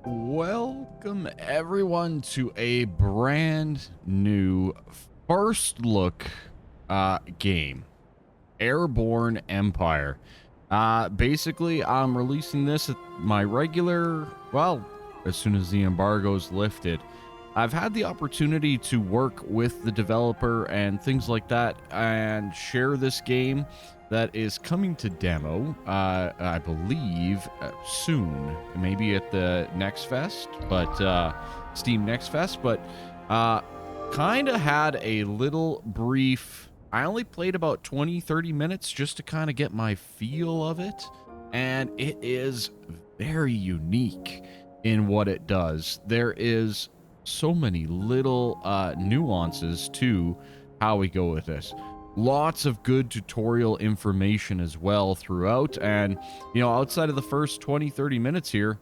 Welcome everyone to a brand new first look game, Airborne Empire. Basically, I'm releasing this at my regular, well, as soon as the embargo is lifted. I've had the opportunity to work with the developer and things like that and share this game that is coming to demo, I believe, soon. Maybe at the Next Fest, but Steam Next Fest, but kind of had a little brief. I only played about 20-30 minutes just to kind of get my feel of it, and it is very unique in what it does. There is so many little nuances to how we go with this. Lots of good tutorial information as well throughout, and outside of the first 20-30 minutes here,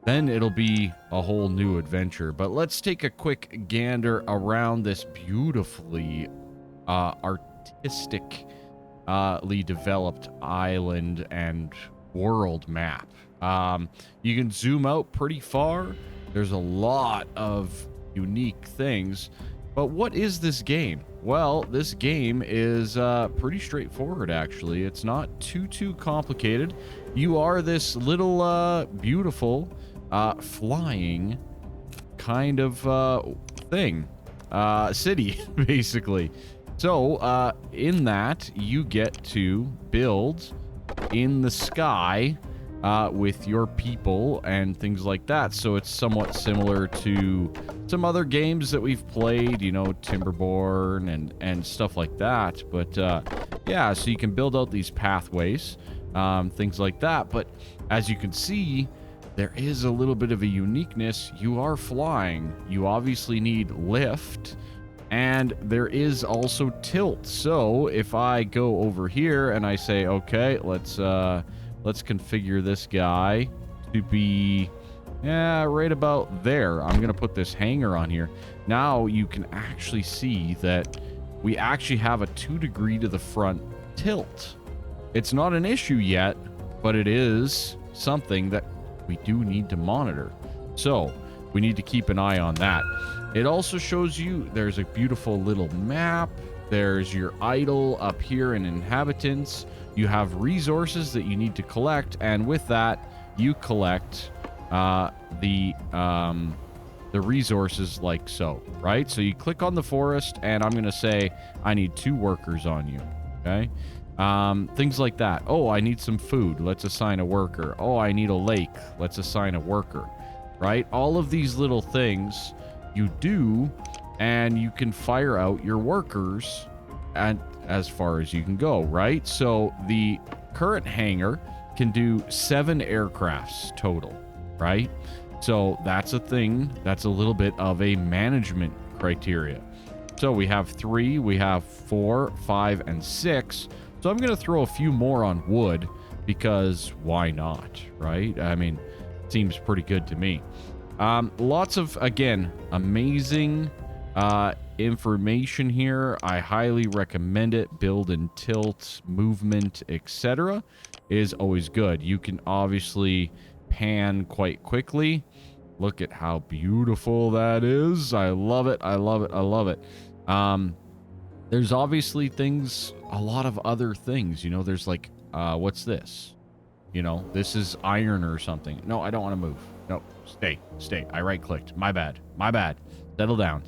then it'll be a whole new adventure. But let's take a quick gander around this beautifully artistically developed island and world map. You can zoom out pretty far. There's a lot of unique things. But what is this game? Well, this game is pretty straightforward, actually. It's not too complicated. You are this little beautiful flying kind of thing, city, basically. So in that, you get to build in the sky with your people and things like that. So it's somewhat similar to some other games that we've played, Timberborn and stuff like that. But yeah, so you can build out these pathways, things like that. But as you can see, there is a little bit of a uniqueness. You are flying. You obviously need lift, and there is also tilt. So if I go over here and I say, okay, let's configure this guy to be right about there. I'm gonna put this hanger on here. Now you can actually see that we actually have a 2 degree to the front tilt. It's not an issue yet, but it is something that we do need to monitor. So we need to keep an eye on that. It also shows you there's a beautiful little map. There's your idle up here and inhabitants. You have resources that you need to collect, and with that, you collect the resources like so, right? So you click on the forest, and I'm gonna say I need 2 workers on you. Okay, things like that. Oh, I need some food. Let's assign a worker. Oh, I need a lake. Let's assign a worker. Right? All of these little things you do, and you can fire out your workers and as far as you can go, right? So the current hangar can do 7 aircrafts total, right? So that's a thing. That's a little bit of a management criteria. So we have 3, we have 4, 5, and 6. So I'm going to throw a few more on wood because why not, right? I mean, it seems pretty good to me. Lots of, again, amazing information here. I highly recommend it. Build and tilt, movement, etc. is always good. You can obviously pan quite quickly. Look at how beautiful that is. I love it. I love it. I love it. There's obviously things, a lot of other things, there's like, what's this? This is iron or something. No, I don't want to move. No, stay. I right-clicked. My bad. Settle down.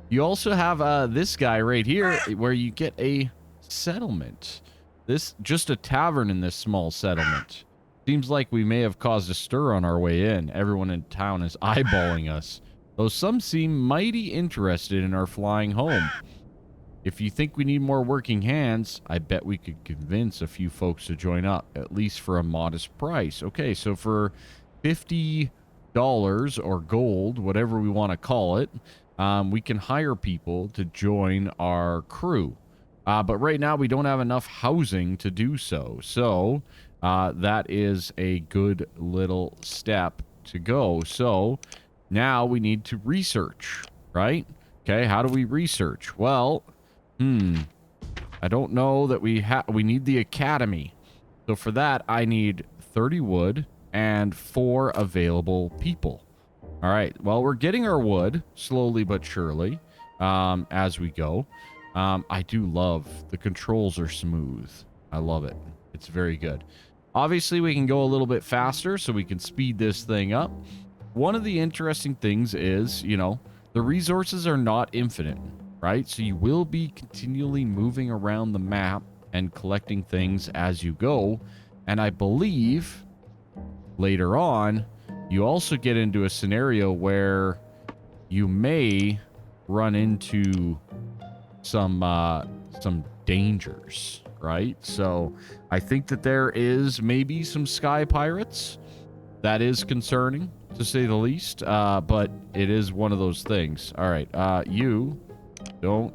You also have this guy right here where you get a settlement. Just a tavern in this small settlement. Seems like we may have caused a stir on our way in. Everyone in town is eyeballing us, though some seem mighty interested in our flying home. If you think we need more working hands, I bet we could convince a few folks to join up, at least for a modest price. Okay, so for $50 or gold, whatever we want to call it, we can hire people to join our crew. But right now, we don't have enough housing to do so. So that is a good little step to go. So now we need to research, right? Okay, how do we research? Well, I don't know that we need the academy. So for that, I need 30 wood and 4 available people. All right. Well, we're getting our wood slowly but surely as we go. I do love the controls are smooth. I love it. It's very good. Obviously, we can go a little bit faster so we can speed this thing up. One of the interesting things is, you know, the resources are not infinite, right? So you will be continually moving around the map and collecting things as you go. And I believe later on, you also get into a scenario where you may run into some dangers, right? So I think that there is maybe some sky pirates. That is concerning, to say the least, but it is one of those things. All right, you go.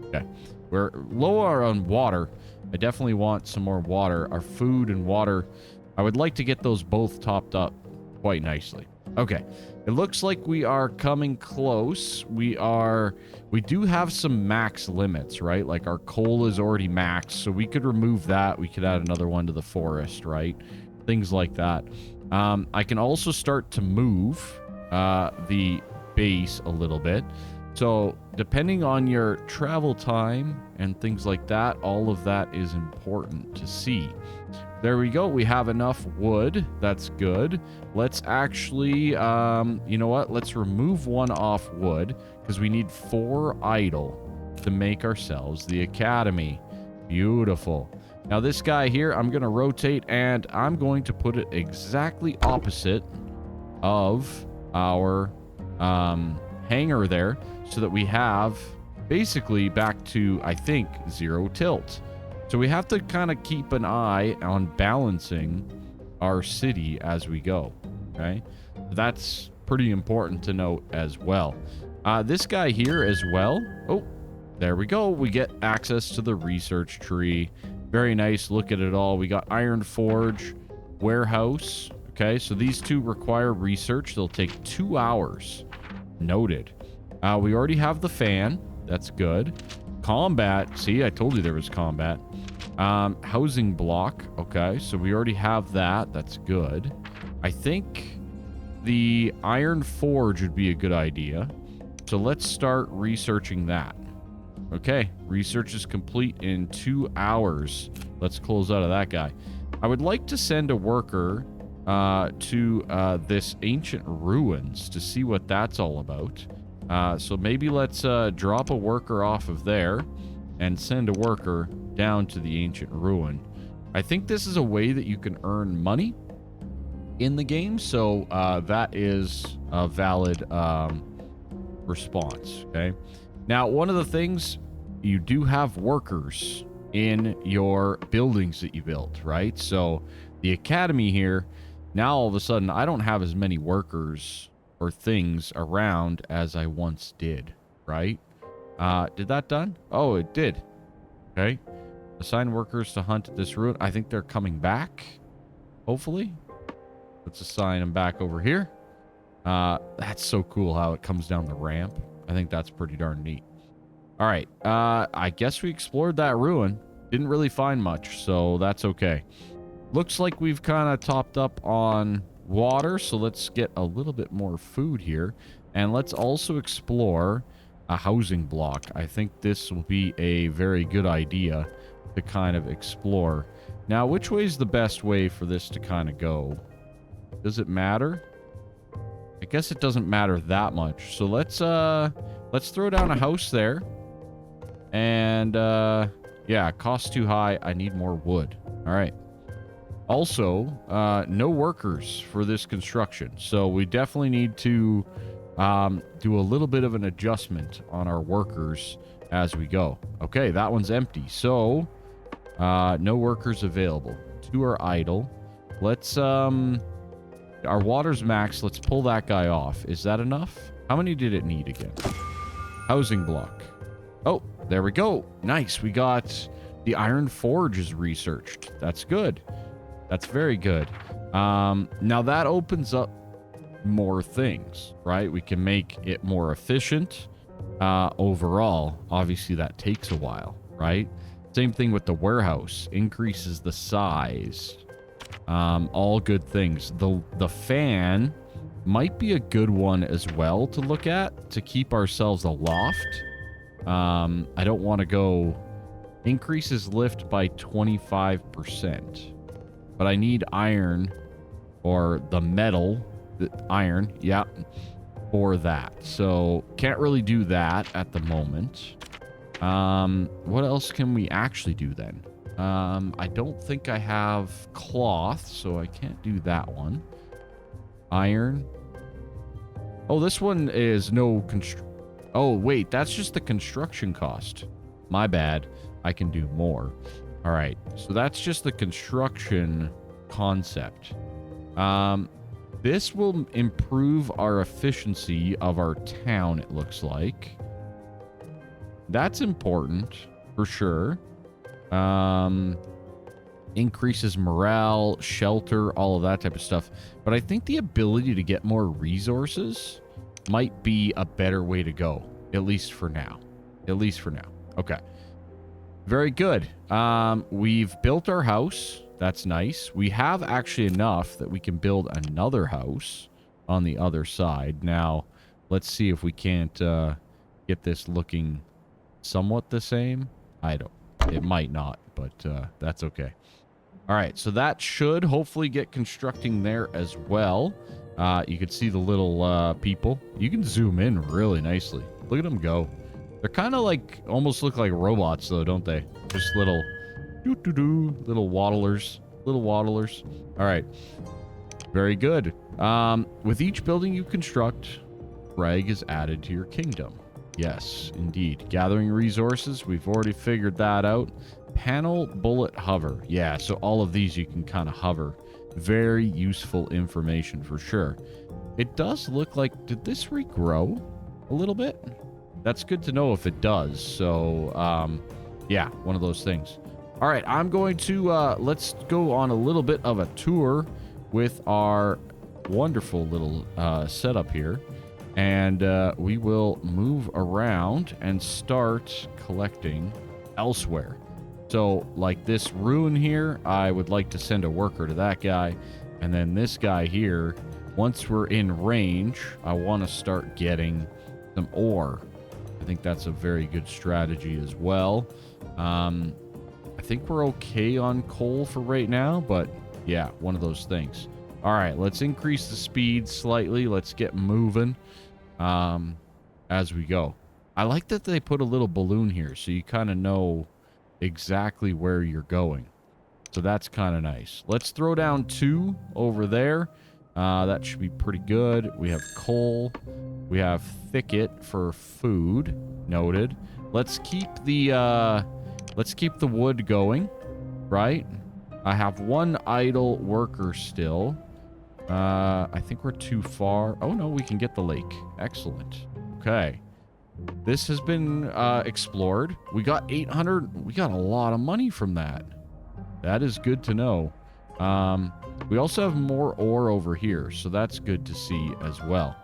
Okay, we're lower on water. I definitely want some more water. Our food and water, I would like to get those both topped up quite nicely. Okay, it looks like we are coming close. We do have some max limits, right? Like our coal is already maxed, so we could remove that. We could add another one to the forest, right? Things like that. I can also start to move the base a little bit. So depending on your travel time and things like that, all of that is important to see. There we go. We have enough wood. That's good. Let's actually, you know what? Let's remove one off wood because we need 4 idle to make ourselves the academy. Beautiful. Now this guy here, I'm going to rotate and I'm going to put it exactly opposite of our hangar there so that we have basically back to, I think, 0 tilt. So we have to kind of keep an eye on balancing our city as we go, okay? That's pretty important to note as well. This guy here as well. Oh, there we go. We get access to the research tree. Very nice. Look at it all. We got Iron Forge, Warehouse. Okay, so these 2 require research. They'll take 2 hours. Noted. We already have the fan. That's good. Combat. See, I told you there was combat. Housing block. Okay, so we already have that. That's good. I think the Iron Forge would be a good idea. So let's start researching that. Okay, research is complete in 2 hours. Let's close out of that guy. I would like to send a worker to this ancient ruins to see what that's all about. So maybe let's drop a worker off of there and send a worker down to the ancient ruin. I think this is a way that you can earn money in the game, so that is a valid response. Okay, now one of the things, you do have workers in your buildings that you built, right? So the academy here, now all of a sudden I don't have as many workers or things around as I once did, right? Did that done? Oh, it did. Okay. Assign workers to hunt at this route. I think they're coming back, hopefully. Let's assign them back over here. That's so cool how it comes down the ramp. I think that's pretty darn neat. All right. I guess we explored that ruin. Didn't really find much, so that's okay. Looks like we've kind of topped up on water, so let's get a little bit more food here. And let's also explore a housing block. I think this will be a very good idea to kind of explore. Now, which way is the best way for this to kind of go? Does it matter? I guess it doesn't matter that much. So let's throw down a house there. And yeah, cost too high. I need more wood. All right. Also, no workers for this construction. So we definitely need to do a little bit of an adjustment on our workers as we go. Okay, that one's empty. So no workers available. 2 are idle. Let's our water's max. Let's pull that guy off. Is that enough? How many did it need again? Housing block. Oh, there we go. Nice. We got the Iron Forge is researched. That's good. That's very good. Now that opens up more things, right? We can make it more efficient overall. Obviously, that takes a while, right? Same thing with the warehouse. Increases the size. All good things. The fan might be a good one as well to look at to keep ourselves aloft. I don't want to go increases lift by 25%, but I need iron or the metal, the iron, yeah, for that. So can't really do that at the moment. What else can we actually do then? I don't think I have cloth, so I can't do that one. Iron. Oh, this one is no oh, wait, that's just the construction cost. My bad. I can do more. All right, so that's just the construction concept. This will improve our efficiency of our town, it looks like. That's important, for sure. Increases morale, shelter, all of that type of stuff. But I think the ability to get more resources might be a better way to go, at least for now. At least for now. Okay. Very good. We've built our house. That's nice. We have actually enough that we can build another house on the other side. Now, let's see if we can't get this looking somewhat the same. I don't. It might not, but that's okay. All right, so that should hopefully get constructing there as well. You can see the little people. You can zoom in really nicely. Look at them go. They're kind of like, almost look like robots though, don't they? Just little little waddlers. Little waddlers. All right. Very good. With each building you construct, Greg is added to your kingdom. Yes, indeed. Gathering resources, we've already figured that out. Panel, bullet, hover. Yeah, so all of these you can kind of hover. Very useful information for sure. It does look like, did this regrow a little bit? That's good to know if it does. So, yeah, one of those things. All right, I'm going to, let's go on a little bit of a tour with our wonderful little setup here. And we will move around and start collecting elsewhere. So, like this ruin here, I would like to send a worker to that guy. And then this guy here, once we're in range, I want to start getting some ore. I think that's a very good strategy as well. I think we're okay on coal for right now, but yeah, one of those things. All right, let's increase the speed slightly. Let's get moving as we go. I like that they put a little balloon here so you kind of know exactly where you're going. So that's kind of nice. Let's throw down 2 over there. That should be pretty good. We have coal. We have thicket for food. Noted. Let's keep the wood going, right? I have 1 idle worker still. I think we're too far. Oh no, we can get the lake. Excellent. Okay. This has been explored. We got 800. We got a lot of money from that. That is good to know. We also have more ore over here, so that's good to see as well.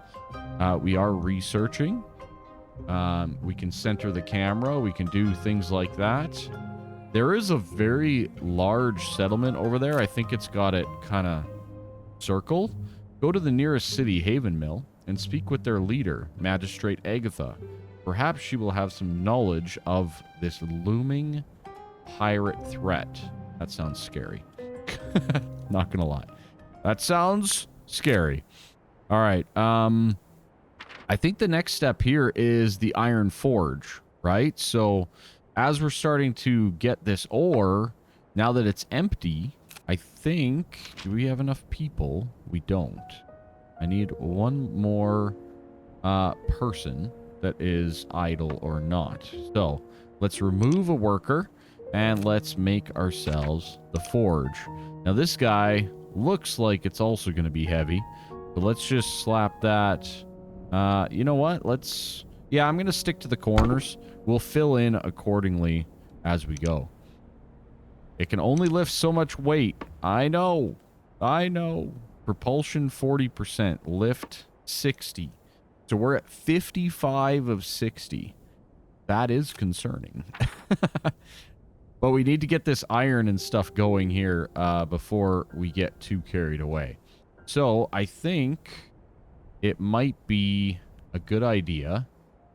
We are researching. We can center the camera. We can do things like that. There is a very large settlement over there. I think it's got it kind of circled. Go to the nearest city, Haven Mill, and speak with their leader, Magistrate Agatha. Perhaps she will have some knowledge of this looming pirate threat. That sounds scary. Not gonna lie. That sounds scary. All right. I think the next step here is the Iron Forge, right? So as we're starting to get this ore, now that it's empty, I think... Do we have enough people? We don't. I need 1 more person that is idle or not. So let's remove a worker and let's make ourselves the forge. Now this guy looks like it's also going to be heavy. But let's just slap that. You know what? Let's... Yeah, I'm going to stick to the corners. We'll fill in accordingly as we go. It can only lift so much weight. I know. I know. Propulsion 40%. Lift 60. So we're at 55 of 60. That is concerning. But we need to get this iron and stuff going here before we get too carried away. So I think it might be a good idea.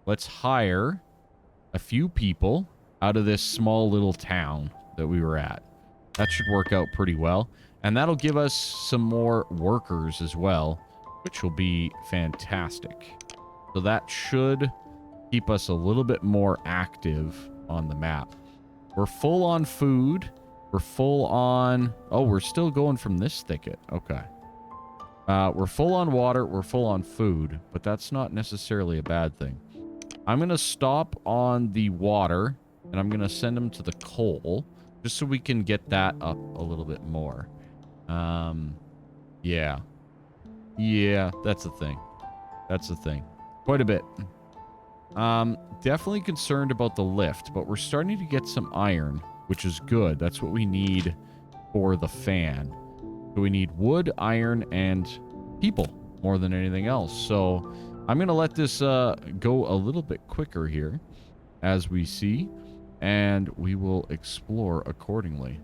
Let's hire a few people out of this small little town that we were at. That should work out pretty well. And that'll give us some more workers as well, which will be fantastic. So that should keep us a little bit more active on the map. We're full on food. We're full on... Oh, we're still going from this thicket. Okay. We're full on water. We're full on food. But that's not necessarily a bad thing. I'm going to stop on the water. And I'm going to send them to the coal. Just so we can get that up a little bit more. Yeah. Yeah, that's the thing. That's the thing. Quite a bit. Definitely concerned about the lift, but we're starting to get some iron, which is good. That's what we need for the fan. So we need wood, iron, and people more than anything else. So I'm going to let this go a little bit quicker here as we see, and we will explore accordingly.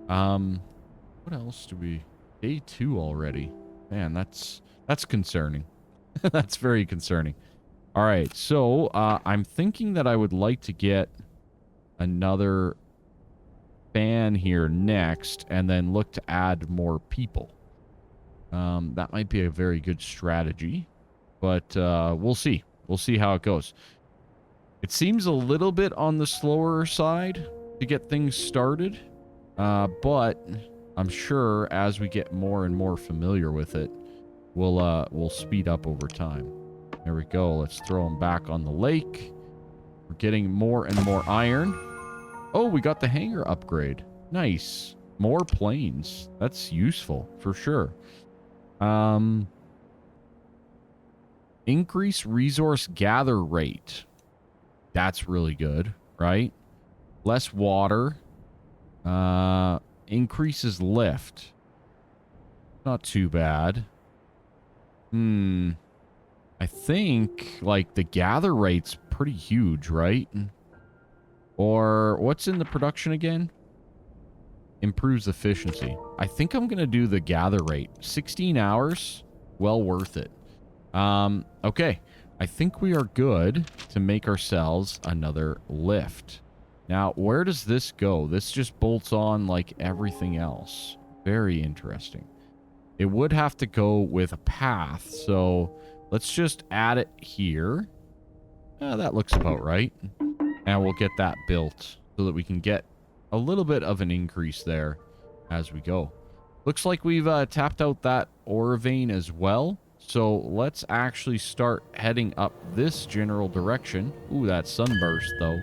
What else do we... Day 2 already. Man, that's concerning. That's very concerning. All right, so I'm thinking that I would like to get another fan here next and then look to add more people. That might be a very good strategy, but we'll see. We'll see how it goes. It seems a little bit on the slower side to get things started, but I'm sure as we get more and more familiar with it, we'll speed up over time. There we go. Let's throw them back on the lake. We're getting more and more iron. Oh, we got the hangar upgrade. Nice. More planes. That's useful for sure. Increase resource gather rate. That's really good, right? Less water. Increases lift. Not too bad. I think, like, the gather rate's pretty huge, right? Or what's in the production again? Improves efficiency. I think I'm going to do the gather rate. 16 hours. Well worth it. Okay. I think we are good to make ourselves another lift. Now, where does this go? This just bolts on like everything else. Very interesting. It would have to go with a path, so let's just add it here. That looks about right. And we'll get that built so that we can get a little bit of an increase there as we go. Looks like we've tapped out that ore vein as well. So let's actually start heading up this general direction. Ooh, that sunburst though.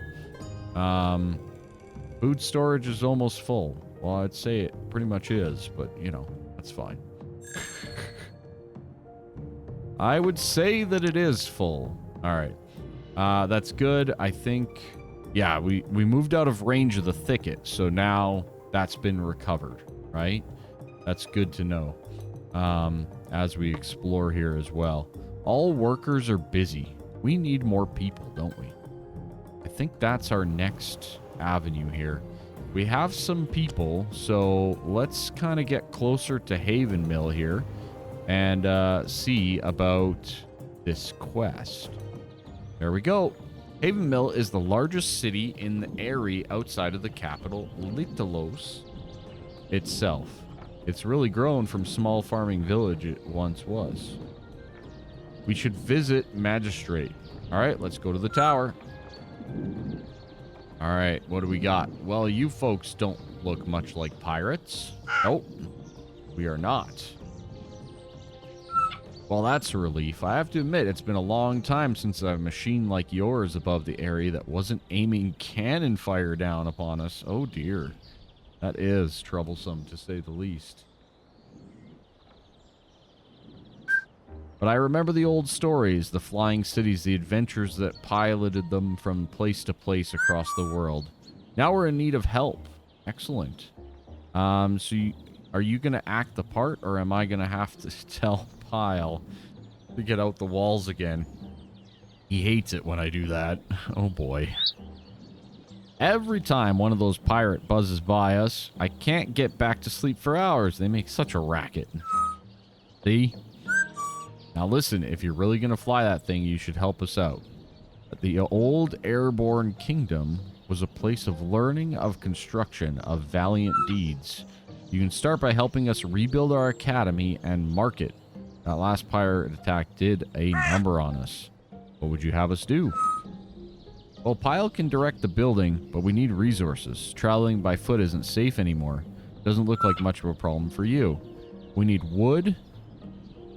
Food storage is almost full. Well, I'd say it pretty much is, but you know, that's fine. I would say that it is full. All right. That's good. I think, yeah, we moved out of range of the thicket. So now that's been recovered, right? That's good to know. As we explore here as well. All workers are busy. We need more people, don't we? I think that's our next avenue here. We have some people, so let's kind of get closer to Haven Mill here and see about this quest. There we go. Haven Mill is the largest city in the area outside of the capital, Litalos itself. It's really grown from small farming village it once was. We should visit Magistrate. All right, let's go to the tower. All right, what do we got? Well, you folks don't look much like pirates. Nope, we are not. Well, that's a relief. I have to admit, it's been a long time since a machine like yours above the area that wasn't aiming cannon fire down upon us. Oh, dear. That is troublesome, to say the least. But I remember the old stories, the flying cities, the adventures that piloted them from place to place across the world. Now we're in need of help. Excellent. Are you going to act the part, or am I going to have to tell Pyle to get out the walls again? He hates it when I do that. Oh, boy. Every time one of those pirate buzzes by us, I can't get back to sleep for hours. They make such a racket. See? Now listen, if you're really going to fly that thing, you should help us out. The old Airborne Kingdom was a place of learning, of construction, of valiant deeds. You can start by helping us rebuild our academy and market. That last pirate attack did a number on us. What would you have us do? Well, Pyle can direct the building, but we need resources. Traveling by foot isn't safe anymore. Doesn't look like much of a problem for you. We need wood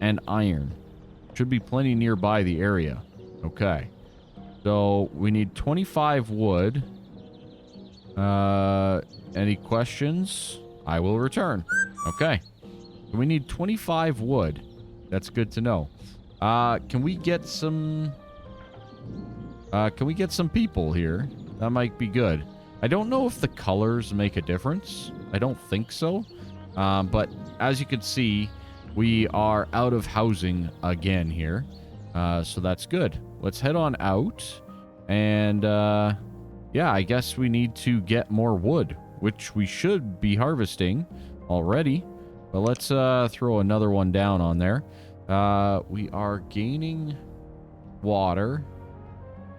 and iron. Should be plenty nearby the area. Okay. So, we need 25 wood. Any questions? I will return. Okay. So we need 25 wood. That's good to know. Can we get some people here? That might be good. I don't know if the colors make a difference. I don't think so. But as you can see, we are out of housing again here. So that's good. Let's head on out. And, yeah, I guess we need to get more wood, which we should be harvesting already. But let's throw another one down on there. We are gaining water.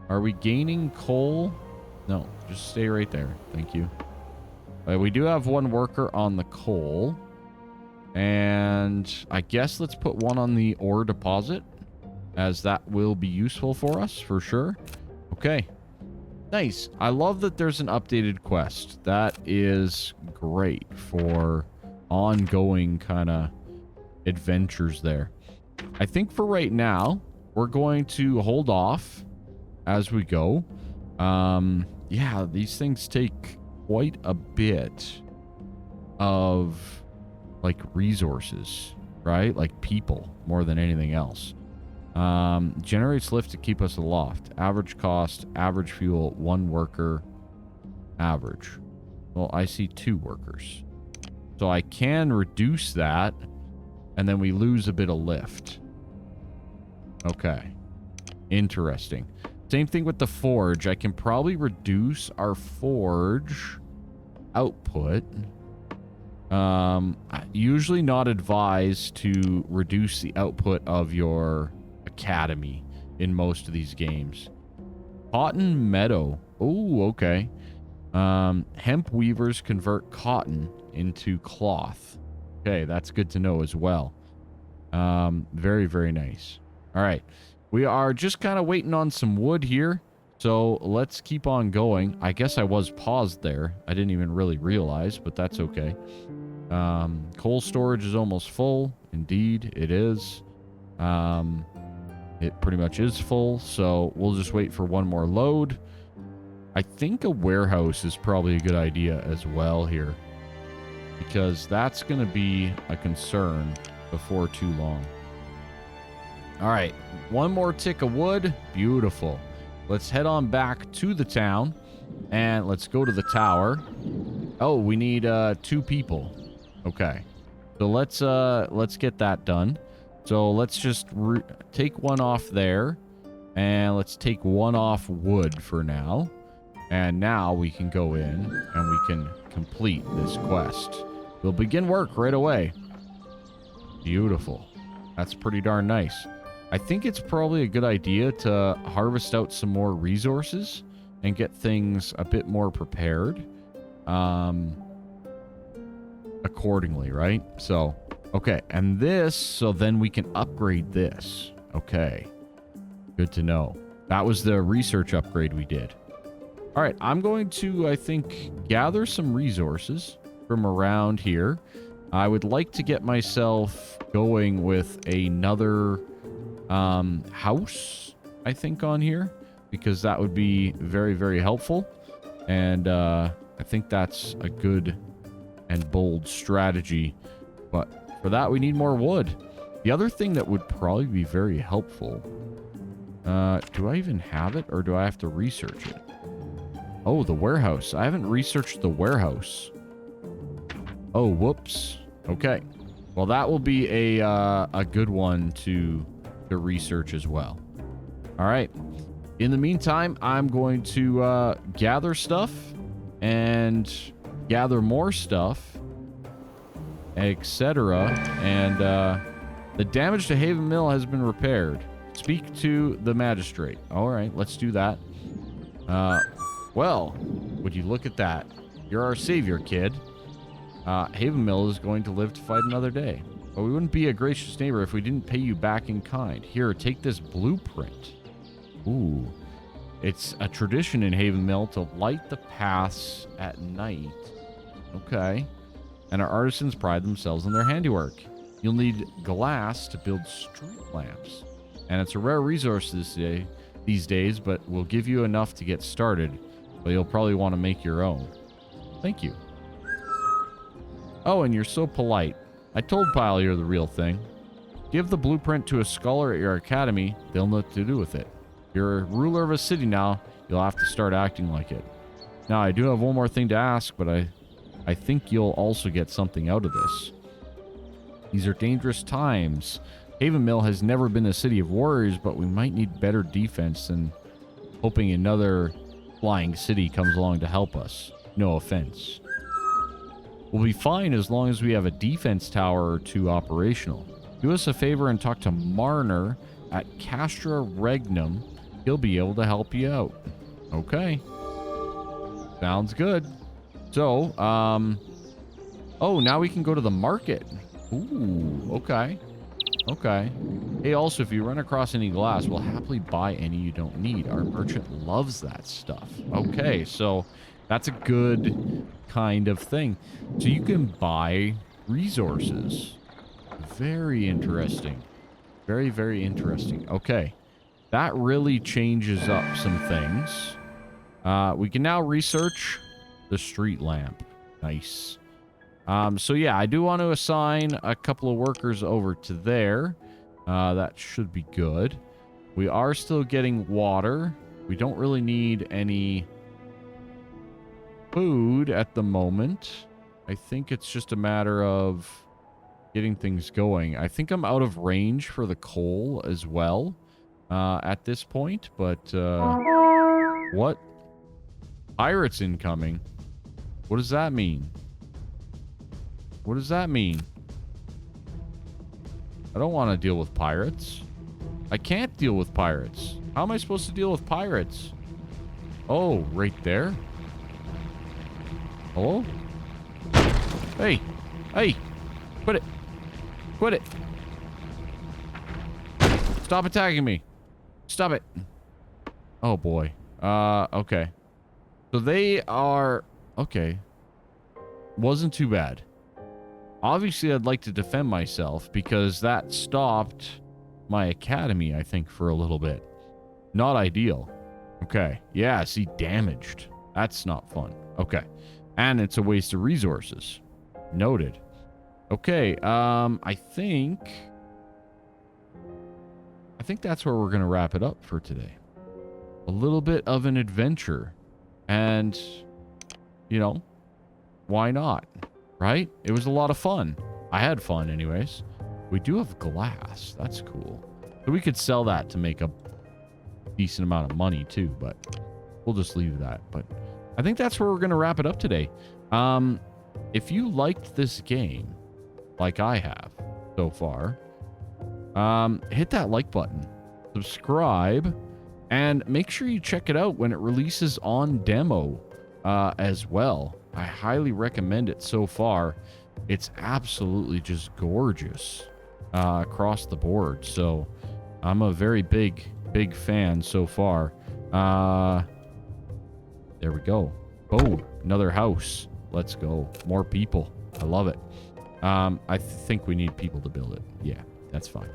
Are we gaining coal? No, just stay right there. Thank you. We do have one worker on the coal. And I guess let's put one on the ore deposit, as that will be useful for us for sure. Okay. Nice. I love that there's an updated quest. That is great for ongoing kind of adventures there. I think for right now, we're going to hold off as we go. Yeah, these things take quite a bit of, like, resources, right? Like people, more than anything else. Generates lift to keep us aloft. Average cost, average fuel, one worker, average. Well, I see 2 workers. So I can reduce that, and then we lose a bit of lift. Okay. Interesting. Same thing with the forge. I can probably reduce our forge output. Usually not advised to reduce the output of your academy in most of these games. Cotton meadow. Oh, okay. Hemp weavers convert cotton into cloth. Okay, that's good to know as well. Very, very nice. All right. We are just kind of waiting on some wood here. So let's keep on going. I guess I was paused there. I didn't even really realize, but that's okay. Coal storage is almost full. Indeed, it is. It pretty much is full, so we'll just wait for one more load. I think a warehouse is probably a good idea as well here, because that's going to be a concern before too long. All right, one more tick of wood. Beautiful. Let's head on back to the town, and let's go to the tower. Oh, we need 2 people. Okay, so let's get that done. So let's just take one off there, and let's take one off wood for now. And now we can go in and we can complete this quest. We'll begin work right away. Beautiful. That's pretty darn nice. I think it's probably a good idea to harvest out some more resources and get things a bit more prepared accordingly, right? So, okay, and this, so then we can upgrade this. Okay, good to know. That was the research upgrade we did. All right, I'm going to, I think, gather some resources from around here. I would like to get myself going with another house, I think, on here, because that would be very, very helpful. And I think that's a good and bold strategy. But for that, we need more wood. The other thing that would probably be very helpful, do I even have it, or do I have to research it? Oh, the warehouse. I haven't researched the warehouse. Oh, whoops. Okay. Well, that will be a good one to research as well. All right. In the meantime, I'm going to gather stuff and gather more stuff, etc. And the damage to Haven Mill has been repaired. Speak to the magistrate. All right, let's do that. Well, would you look at that? You're our savior, kid. Haven Mill is going to live to fight another day. But we wouldn't be a gracious neighbor if we didn't pay you back in kind. Here, take this blueprint. Ooh. It's a tradition in Haven Mill to light the paths at night. Okay. And our artisans pride themselves on their handiwork. You'll need glass to build street lamps. And it's a rare resource these days, but we'll give you enough to get started. But you'll probably want to make your own. Thank you. Oh, and you're so polite. I told Pyle you're the real thing. Give the blueprint to a scholar at your academy. They'll know what to do with it. You're a ruler of a city now. You'll have to start acting like it. Now, I do have one more thing to ask, but I think you'll also get something out of this. These are dangerous times. Haven Mill has never been a city of warriors, but we might need better defense than hoping another flying city comes along to help us. No offense. We'll be fine as long as we have a defense tower or two operational. Do us a favor and talk to Marner at Castra Regnum. He'll be able to help you out. Okay. Sounds good. So, oh, now we can go to the market. Ooh, okay. Okay. Hey, also, if you run across any glass, we'll happily buy any you don't need. Our merchant loves that stuff. Okay, so that's a good kind of thing. So you can buy resources. Very interesting. Very, very interesting. Okay. That really changes up some things. We can now research the street lamp. Nice. So yeah, I do want to assign a couple of workers over to there. That should be good. We are still getting water. We don't really need any food at the moment. I think it's just a matter of getting things going. I think I'm out of range for the coal as well at this point, but what? Pirates incoming. What does that mean? What does that mean? I don't want to deal with pirates. I can't deal with pirates. How am I supposed to deal with pirates? Oh, right there. Hello? Hey. Hey. Quit it. Quit it. Stop attacking me. Stop it. Oh, boy. Okay. So they are... Okay. Wasn't too bad. Obviously, I'd like to defend myself because that stopped my academy, I think, for a little bit. Not ideal. Okay. Yeah, see, damaged. That's not fun. Okay. And it's a waste of resources. Noted. Okay, I think that's where we're going to wrap it up for today. A little bit of an adventure. And, you know, why not? Right? It was a lot of fun. I had fun anyways. We do have glass. That's cool. So we could sell that to make a decent amount of money too, but we'll just leave that. But I think that's where we're going to wrap it up today. If you liked this game, like I have so far, hit that like button, subscribe, and make sure you check it out when it releases on demo as well. I highly recommend it so far. It's absolutely just gorgeous across the board. So I'm a very big fan so far. There we go. Oh, another house. Let's go. More people. I love it. I think we need people to build it. Yeah, that's fine.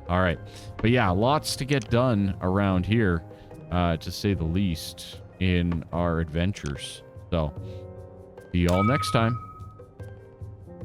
All right. But yeah, lots to get done around here, to say the least, in our adventures. So, see y'all next time.